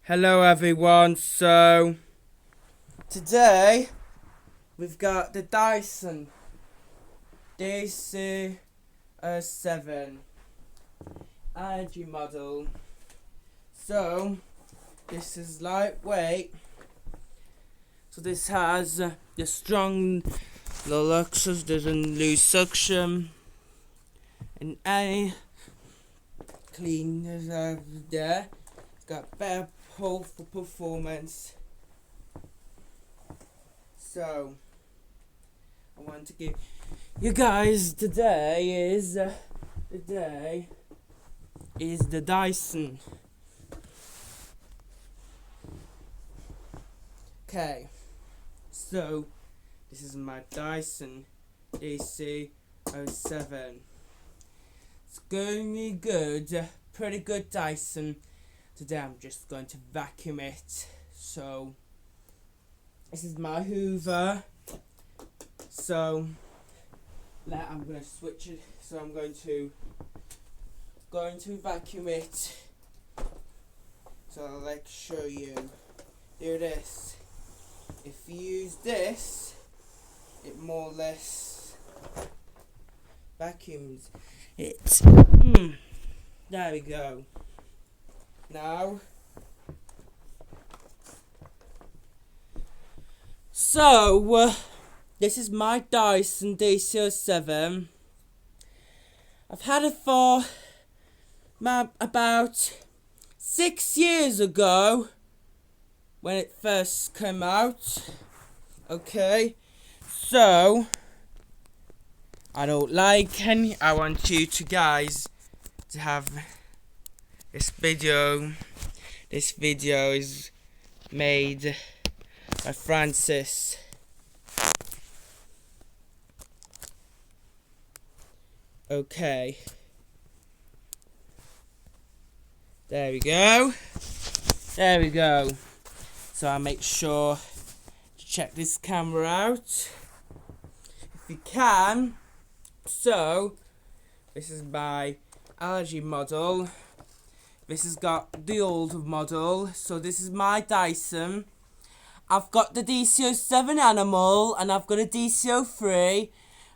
Hello everyone, so today we've got the Dyson dc07 allergy model. So this is lightweight, so this has the strong luxus, doesn't lose suction, and any clean there. It's got better pull for performance. So I want to give you guys today is the Dyson. Okay, so this is my Dyson dc07. It's going to be good, pretty good Dyson. Today I'm just going to vacuum it. So this is my Hoover. So I'm going to switch it. So I'm going to vacuum it. So I'll show you. Do this. If you use this, it more or less vacuums it. There we go. Now, so this is my Dyson dc07. I've had it for about 6 years ago when it first came out. Okay, so I don't like any. I want you guys to have this video. This video is made by Francis. Okay. There we go. There we go. So I'll make sure to check this camera out if you can. So this is my allergy model. This has got the old model. So this is my Dyson. I've got the dc07 animal, and I've got a dc03,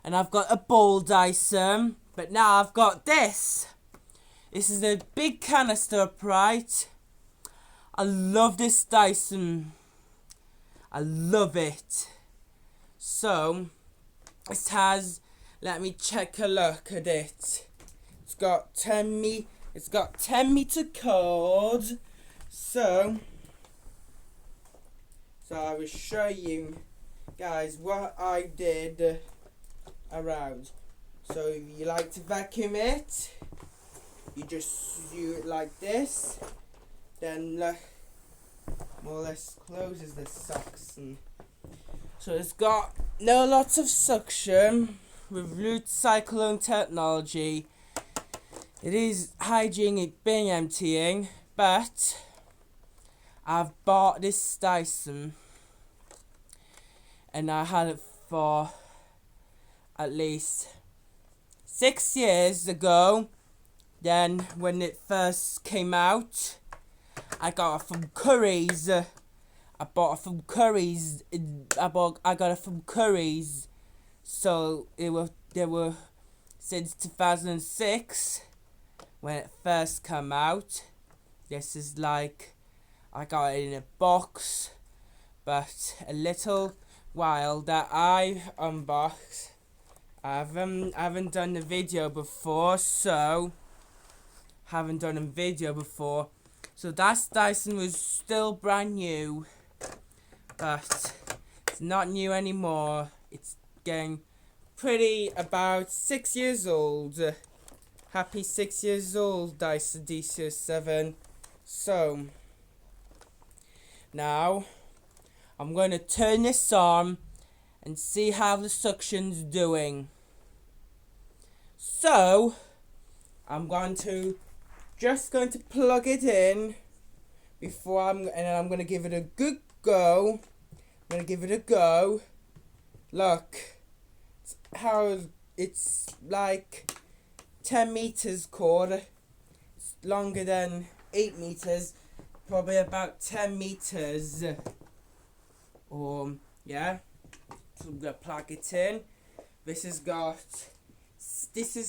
and I've got a bowl Dyson. But now I've got this. This is a big canister upright. I love this Dyson. I love it. So it has, let me check a look at it. It's got 10 meter cord. So I will show you guys what I did around. So if you like to vacuum it, you just do it like this. Then more or less closes the suction. So it's got no lots of suction with root cyclone technology. It is hygienic bin emptying, but I've bought this Dyson and I had it for at least 6 years ago. Then when it first came out, I got it from Curry's. I got it from Curry's. So they were since 2006 when it first came out. This is like, I got it in a box, but a little while that I unboxed. I haven't done the video before, so So that Dyson was still brand new, but it's not new anymore. It's getting pretty about 6 years old. Happy 6 years old, Dyson dc07. So now I'm going to turn this on and see how the suction's doing. So I'm just going to plug it in and then I'm going to give it a good go. Look, it's like 10 meters cord. It's longer than 8 meters. probably about 10 meters. Yeah. So I'm gonna plug it in. This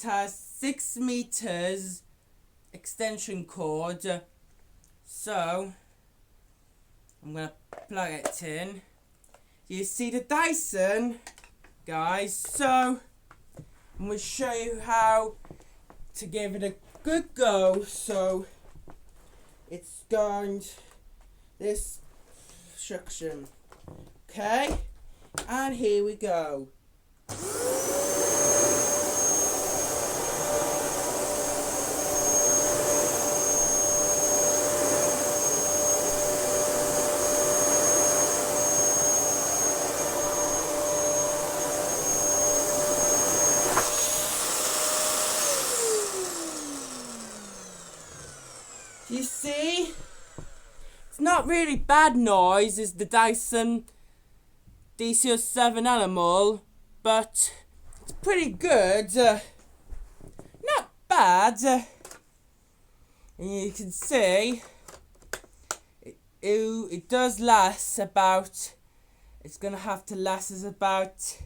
has 6 meters extension cord. So I'm gonna plug it in. You see the Dyson, guys? So I'm gonna show you how to give it a good go. So it's going this instruction. Okay, and here we go. You see, it's not really bad noise, it's the Dyson dc07 animal, but it's pretty good, not bad, and you can see it does last about, it's gonna have to last us about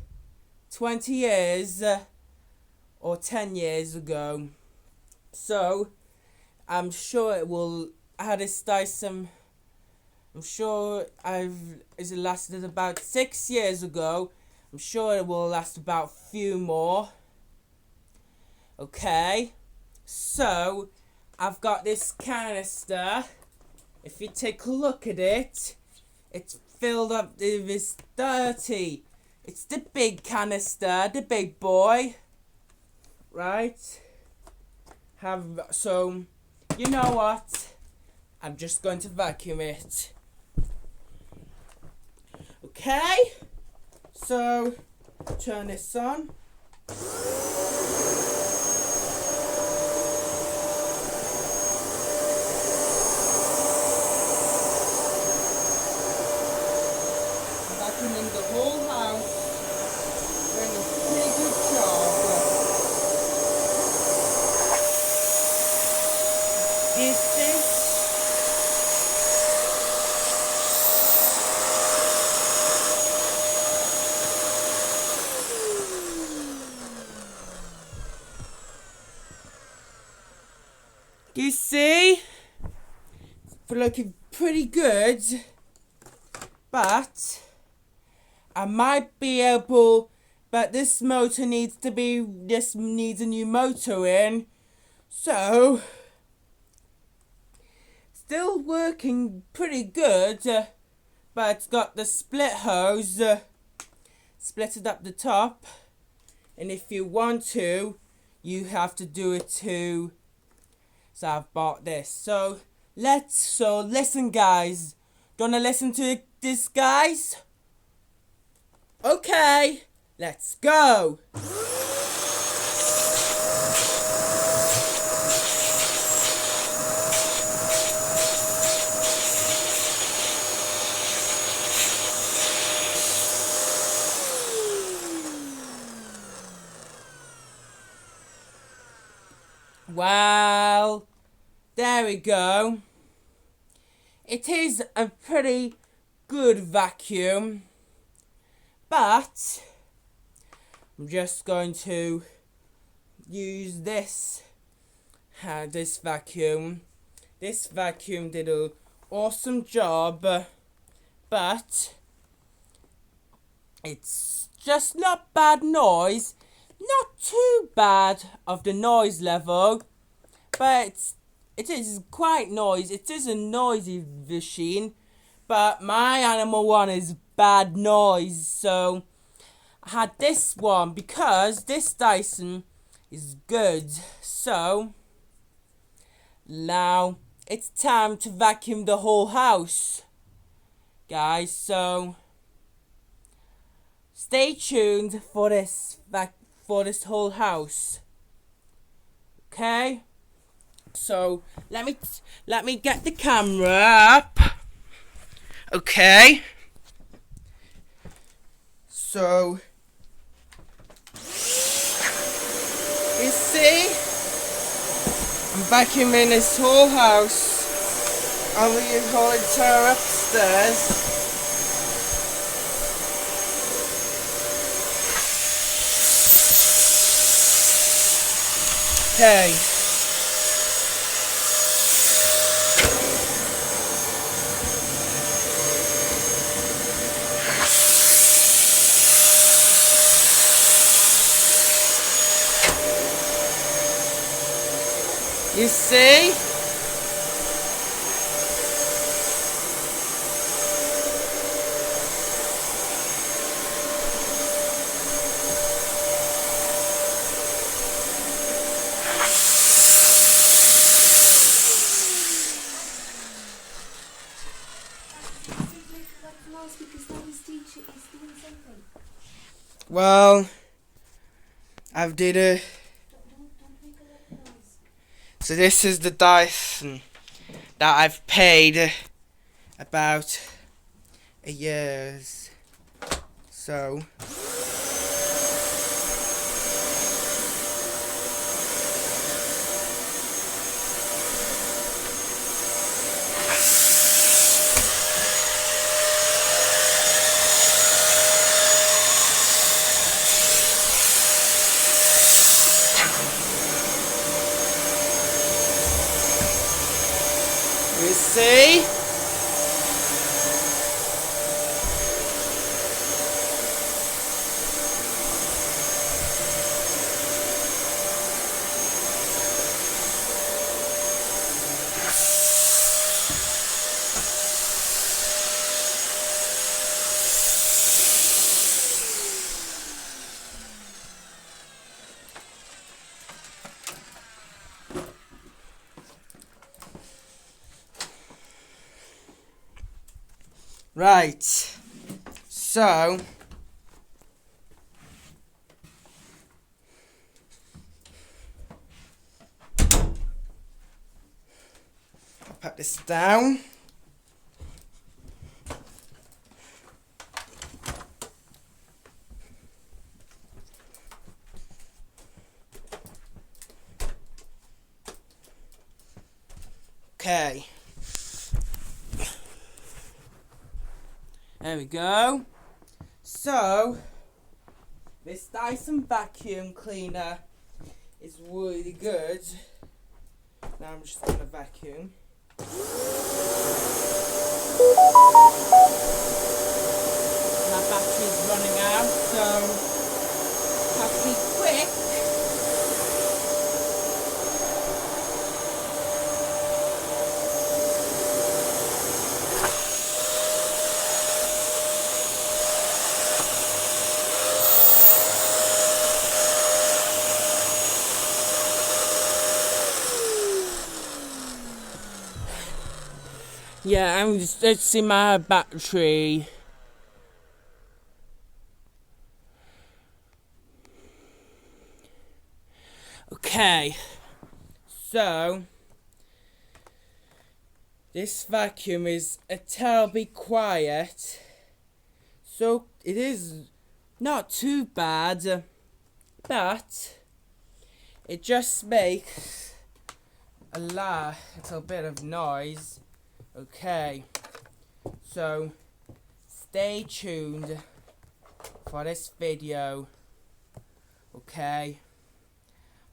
20 years, or 10 years ago, so I'm sure it will. I had this Dyson. I'm sure it lasted about 6 years ago. I'm sure it will last about a few more. Okay, so I've got this canister. If you take a look at it, it's filled up with this dirty. It's the big canister, the big boy, right? So. You know what? I'm just going to vacuum it. Okay? So, turn this on. Vacuuming the whole house. Doing a pretty good job. You see? You see? It's looking pretty good, but I might be able, but this motor needs a new motor in, so still working pretty good, but it's got the split hose, split it up the top, and if you want to, you have to do it too. So I've bought this. So listen, guys. Do you wanna listen to this, guys? Okay, let's go. Well, there we go. It is a pretty good vacuum, but I'm just going to use this vacuum. This vacuum did an awesome job, but it's just not bad noise. Not too bad of the noise level, but it is quite noisy. It is a noisy machine, but my animal one is bad noise. So I had this one because this Dyson is good. So now it's time to vacuum the whole house, guys. So stay tuned for this whole house. Okay, so let me get the camera up. Okay, so you see, I'm vacuuming this whole house. I'm going to call it her upstairs. Okay. You see? Well, I've did a... So this is the Dyson that I've paid about a year's. So... You see? Right, so I'll put this down. Okay. There we go. So, this Dyson vacuum cleaner is really good. Now I'm just going to vacuum. My battery's running out, so have to be quick. Yeah, let's see my battery. Okay, so this vacuum is terribly quiet, so it is not too bad, but it just makes a little bit of noise. Okay, so stay tuned for this video. Okay,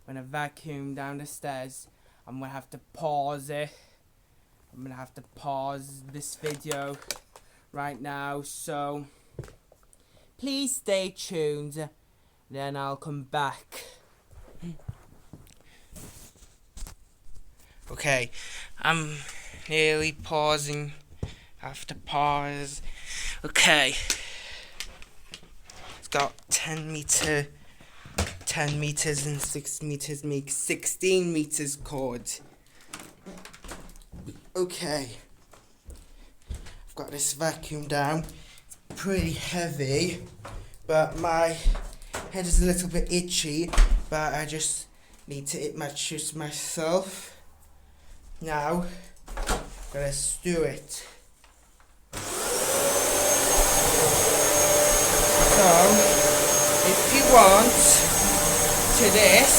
when I vacuum down the stairs, I'm gonna have to pause it. I'm gonna have to pause this video right now, so please stay tuned, then I'll come back. Okay, I'm nearly pausing. I have to pause. Okay, it's got 10 meters and 6 meters makes 16 meters cord. Okay, I've got this vacuum down. It's pretty heavy, but my head is a little bit itchy, but I just need to choose myself. Now, let's do it. So, if you want to this,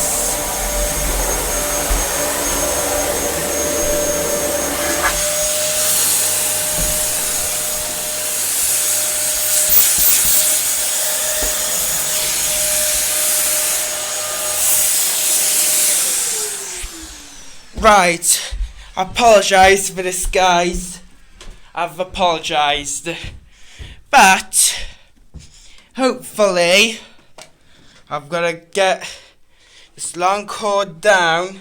Right, I apologise for this, guys. I've apologised. But hopefully I've got to get this long cord down.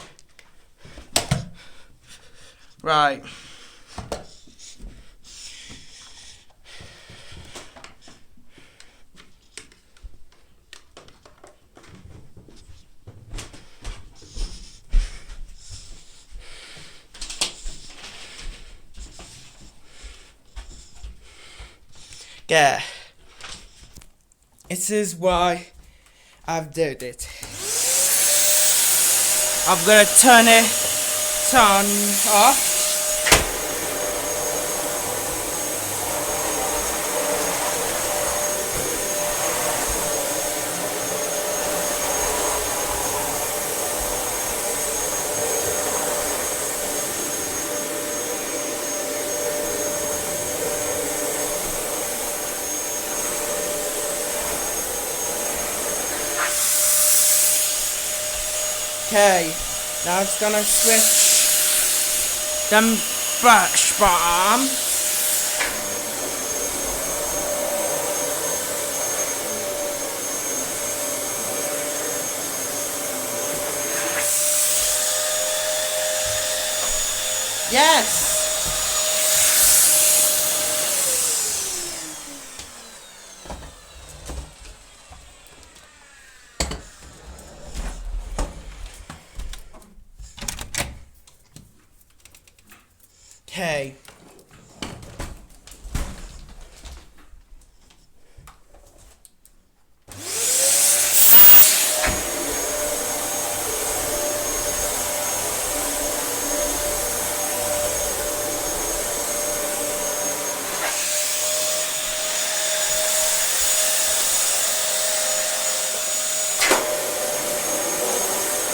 Right. Yeah. This is why I've done it. I'm gonna turn it off. Okay, now it's gonna switch them brush bottom. Yes! Okay.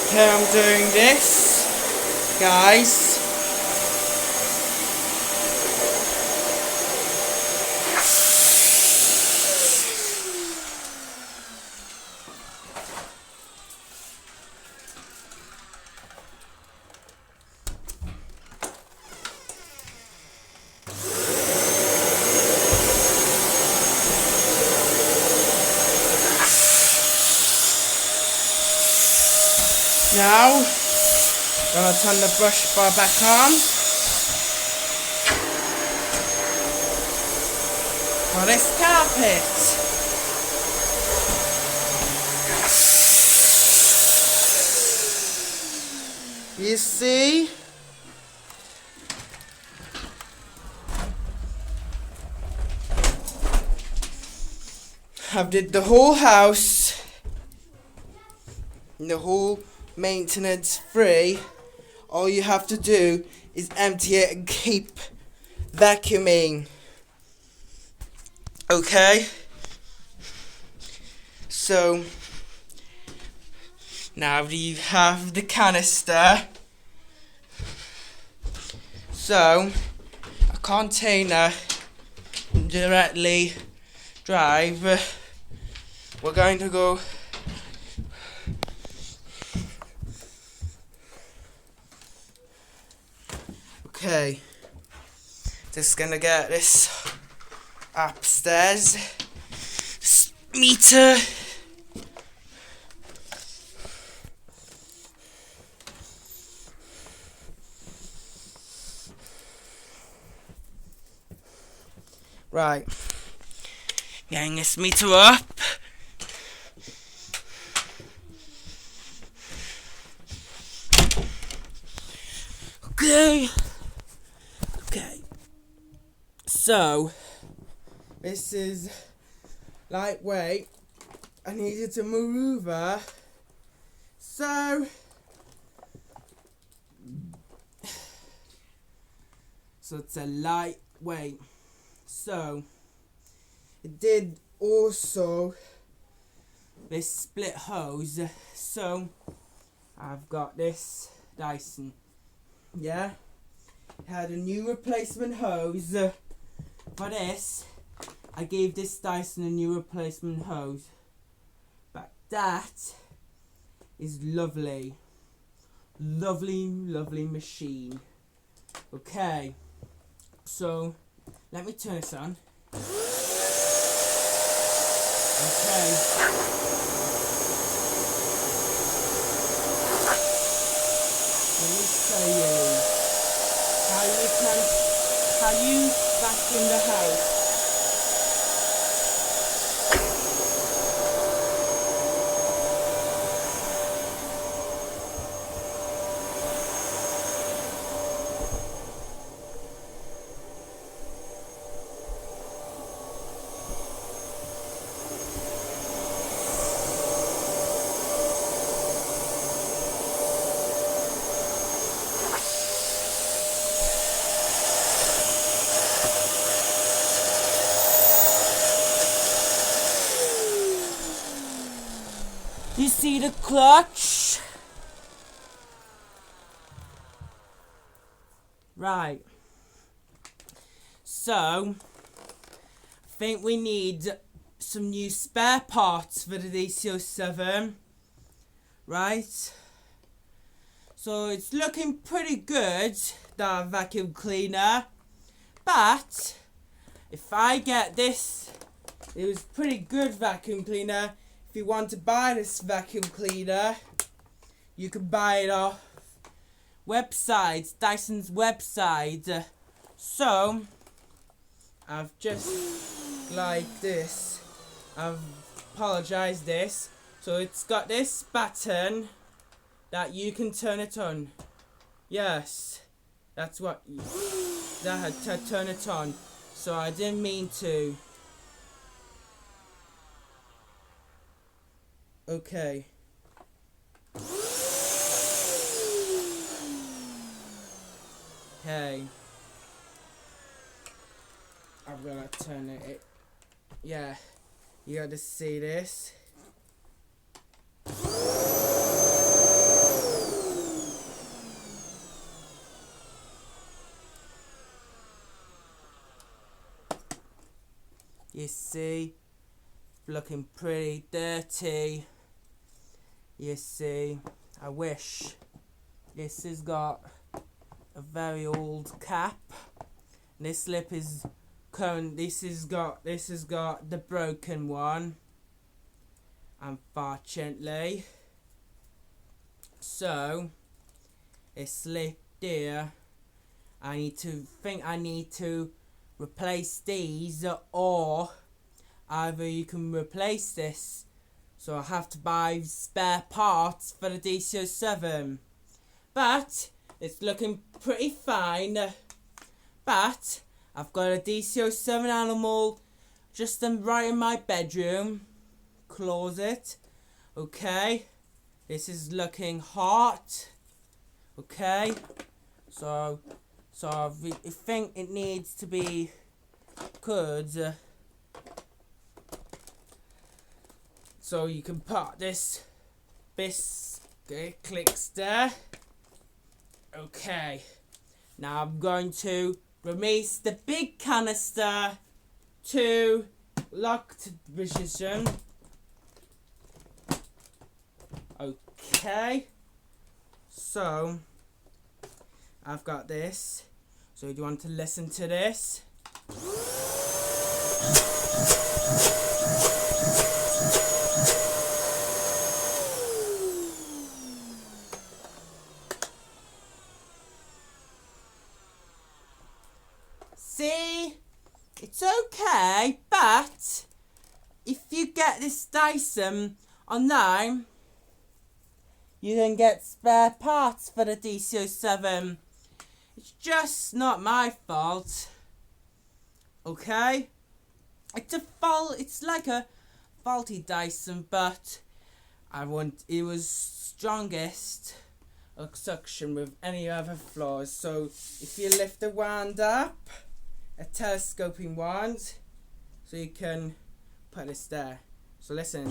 Okay, I'm doing this, guys. Now, gonna turn the brush bar back on. For this carpet. You see? I've did the whole house. The whole maintenance free. All you have to do is empty it and keep vacuuming. Okay? So now you have the canister. So a container directly drive. We're going to go okay, just gonna get this upstairs meter. Right, getting this meter up. Okay. Okay, so this is lightweight. I needed to move over, so it's a lightweight. So it did also this split hose. So I've got this Dyson. Yeah. Had a new replacement hose for this. I gave this Dyson a new replacement hose, but that is lovely. lovely, lovely machine. Okay, so let me turn this on. Okay. Let me show you how you vacuum the house. You see the clutch? Right. So, I think we need some new spare parts for the dc07. Right? So it's looking pretty good, that vacuum cleaner. But, if I get this, it was pretty good vacuum cleaner. If you want to buy this vacuum cleaner, you can buy it off websites, Dyson's website. So, I've just like this. I've apologized this. So it's got this button that you can turn it on. Yes, that's what that had to turn it on. So I didn't mean to. Okay. Okay. I'm gonna turn it. Yeah. You gotta see this. You see? Looking pretty dirty. You see, I wish this has got a very old cap. This lip is current. This has got the broken one, unfortunately. So it's lip there. I need to replace these, or either you can replace this. So I have to buy spare parts for the dc07. But it's looking pretty fine. But I've got a dc07 animal just right in my bedroom closet. Okay. This is looking hot. Okay. So I think it needs to be good. So you can put this clicks there. Okay. Now I'm going to release the big canister to locked position. Okay. So I've got this. So do you want to listen to this? See, it's okay, but if you get this Dyson online, you can get spare parts for the dc07. It's just not my fault. Okay? It's like a faulty Dyson, but it was strongest suction with any other flaws. So if you lift the wand up, a telescoping wand, so you can put this there. So listen.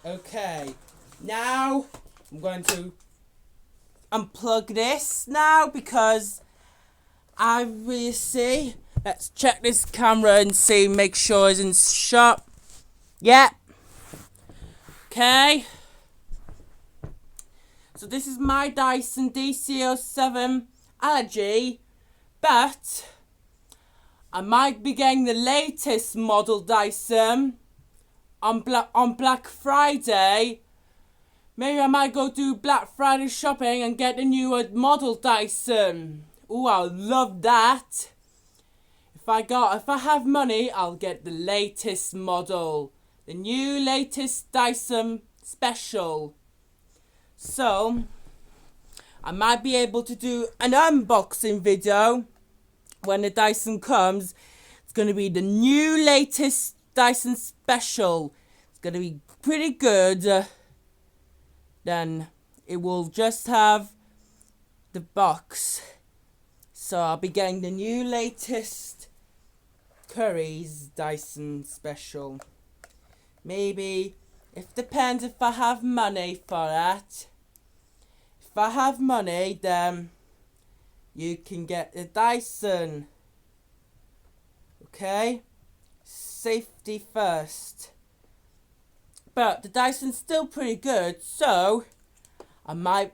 Okay, now I'm going to unplug this now because I really see. Let's check this camera and see, make sure it's in shot. Yeah. Okay. So this is my Dyson dc07 allergy, but I might be getting the latest model Dyson on Black Friday. Maybe I might go do Black Friday shopping and get the newer model Dyson. Ooh, I love that. If I have money, I'll get the latest model. The new latest Dyson special. So, I might be able to do an unboxing video when the Dyson comes. It's going to be the new latest Dyson special. It's going to be pretty good. Then it will just have the box. So I'll be getting the new latest Curry's Dyson special. Maybe, it depends if I have money for that. If I have money, then you can get the Dyson. Okay? Safety first. But the Dyson's still pretty good, so I'm gonna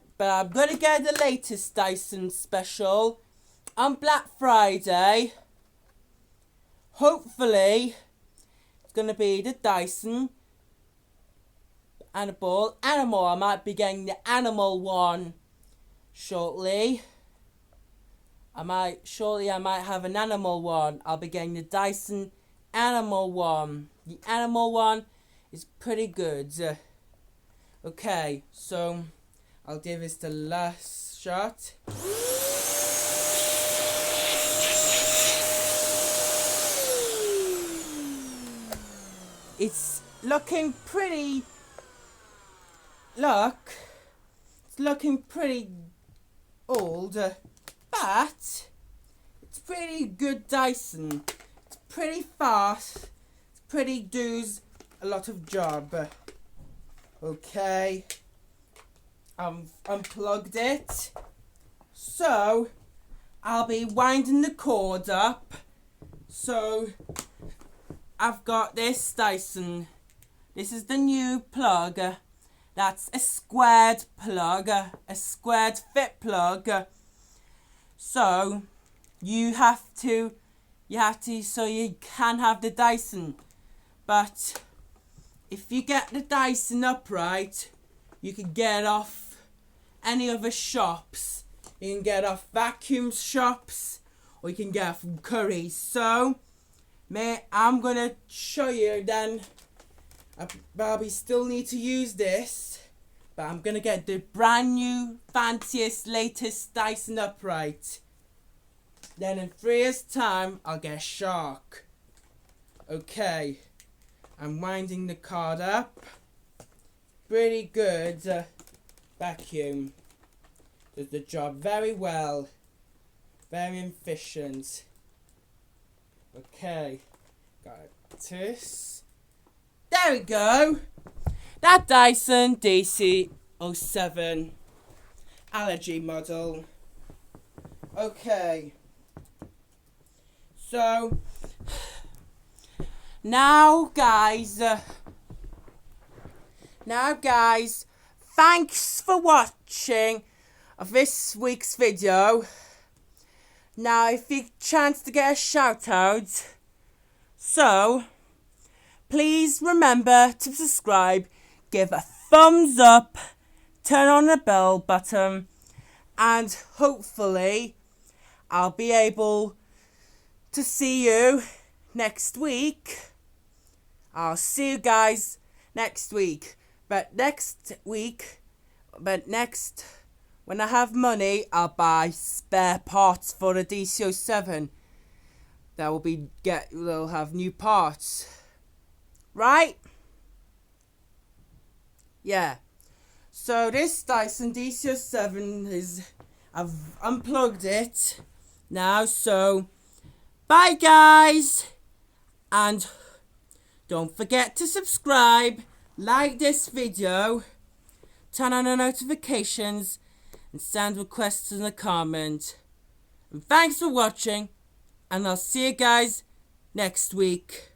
get the latest Dyson special on Black Friday. Hopefully, it's gonna be the Dyson animal. I might be getting the animal one shortly. I might have an animal one. I'll be getting the Dyson animal one. The animal one is pretty good. Okay, so I'll give this the last shot. It's looking pretty. It's looking pretty old, but it's pretty good Dyson. It's pretty fast. It's pretty does a lot of job. Okay, I've unplugged it, so I'll be winding the cord up. So I've got this Dyson. This is the new plug. That's a squared plug, a squared fit plug. So you can have the Dyson. But if you get the Dyson upright, you can get off any other shops. You can get off vacuum shops, or you can get it from Curry's. So, I'm gonna show you then. I probably still need to use this, but I'm gonna get the brand new, fanciest, latest Dyson upright. Then in 3 years' time, I'll get a Shark. Okay. I'm winding the card up. Pretty good vacuum. Does the job very well. Very efficient. Okay. Got this. There we go. That Dyson dc07 allergy model. Okay. So Now guys, thanks for watching this week's video. Now if you chance to get a shout out, so please remember to subscribe, give a thumbs up, turn on the bell button, and hopefully I'll be able to see you next week. I'll see you guys next week. But next, when I have money, I'll buy spare parts for the dc07. They'll have new parts. Right? Yeah. So this Dyson dc07 I've unplugged it now, so bye guys, and don't forget to subscribe, like this video, turn on the notifications, and sound requests in the comment. And thanks for watching, and I'll see you guys next week.